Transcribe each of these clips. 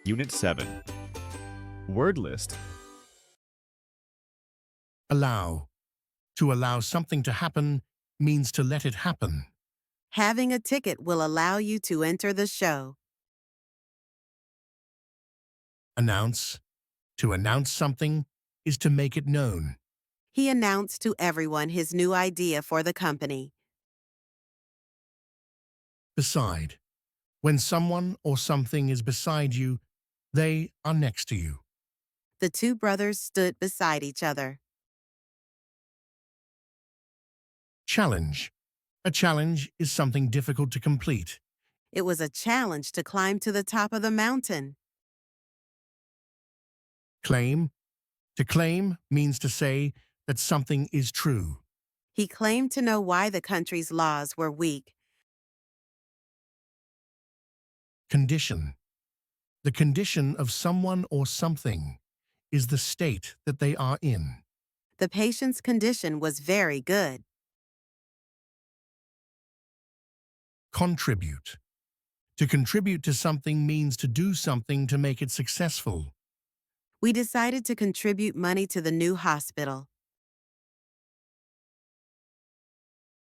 Unit 7. Word list. Allow. To allow something to happen means to let it happen. Having a ticket will allow you to enter the show. Announce. To announce something is to make it known. He announced to everyone his new idea for the company. Beside. When someone or something is beside you, they are next to you. The two brothers stood beside each other. Challenge. A challenge is something difficult to complete. It was a challenge to climb to the top of the mountain. Claim. To claim means to say that something is true. He claimed to know why the country's laws were weak. Condition. The condition of someone or something is the state that they are in. The patient's condition was very good. Contribute. To contribute to something means to do something to make it successful. We decided to contribute money to the new hospital.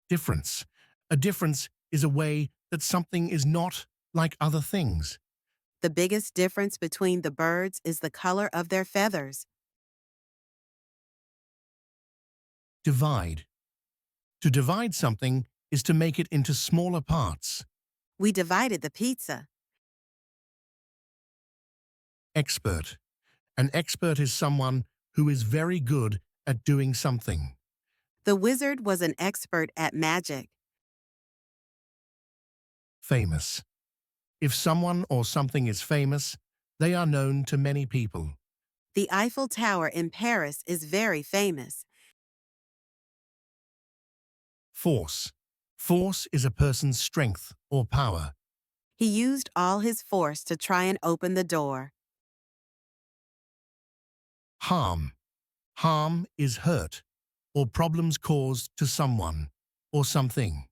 Difference. A difference is a way that something is not like other things. The biggest difference between the birds is the color of their feathers. Divide. To divide something is to make it into smaller parts. We divided the pizza. Expert. An expert is someone who is very good at doing something. The wizard was an expert at magic. Famous. If someone or something is famous, they are known to many people. The Eiffel Tower in Paris is very famous. Force. Force is a person's strength or power. He used all his force to try and open the door. Harm. Harm is hurt or problems caused to someone or something.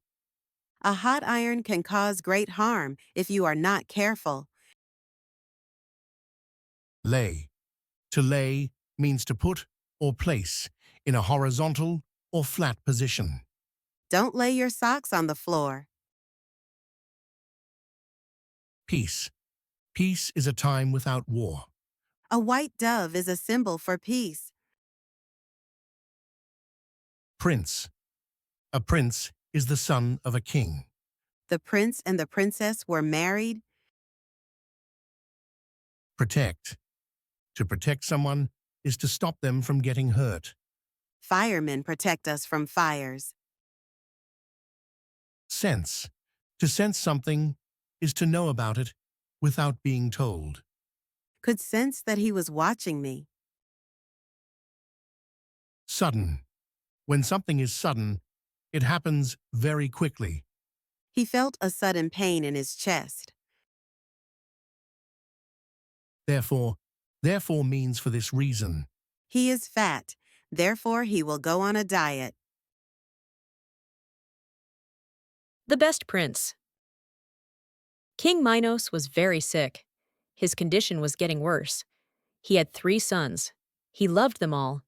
A hot iron can cause great harm if you are not careful. Lay. To lay means to put or place in a horizontal or flat position. Don't lay your socks on the floor. Peace. Peace is a time without war. A white dove is a symbol for peace. Prince. A prince is the son of a king. The prince and the princess were married. Protect. To protect someone is to stop them from getting hurt. Firemen protect us from fires. Sense. To sense something is to know about it without being told. Could sense that he was watching me. Sudden. When something is sudden, it happens very quickly. He felt a sudden pain in his chest. Therefore means for this reason. He is fat, therefore he will go on a diet. The Best Prince. King Minos was very sick. His condition was getting worse. He had 3 sons. He loved them all.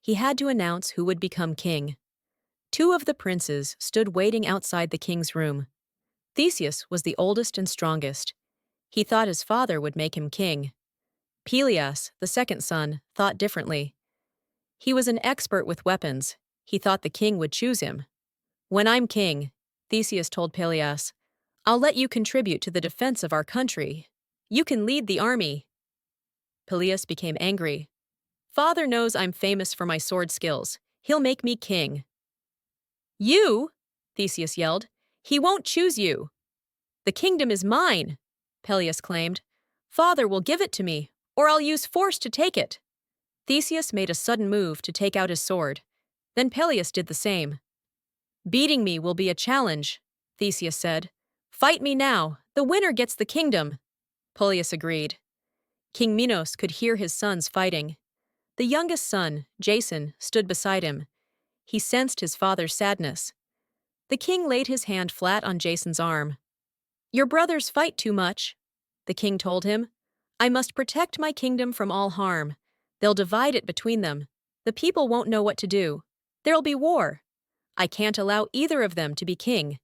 He had to announce who would become king. 2 of the princes stood waiting outside the king's room. Theseus was the oldest and strongest. He thought his father would make him king. Peleus, the second son, thought differently. He was an expert with weapons. He thought the king would choose him. "When I'm king," Theseus told Peleus, "I'll let you contribute to the defense of our country. You can lead the army." Peleus became angry. "Father knows I'm famous for my sword skills. He'll make me king." "You?" Theseus yelled. "He won't choose you." "The kingdom is mine," Peleus claimed. "Father will give it to me, or I'll use force to take it." Theseus made a sudden move to take out his sword. Then Peleus did the same. "Beating me will be a challenge," Theseus said. "Fight me now. The winner gets the kingdom." Peleus agreed. King Minos could hear his sons fighting. The youngest son, Jason, stood beside him. He sensed his father's sadness. The king laid his hand flat on Jason's arm. "Your brothers fight too much," the king told him. I must protect my kingdom from all harm. They'll divide it between them. The people won't know what to do. There'll be war. I can't allow either of them to be king.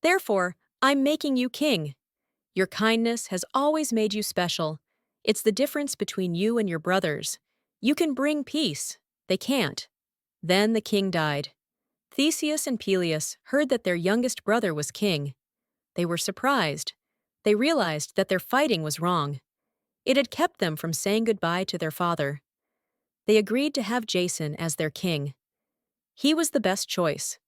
Therefore, I'm making you king. Your kindness has always made you special. It's the difference between you and your brothers. You can bring peace. They can't. Then the king died. Theseus and Peleus heard that their youngest brother was king. They were surprised. They realized that their fighting was wrong. It had kept them from saying goodbye to their father. They agreed to have Jason as their king. He was the best choice.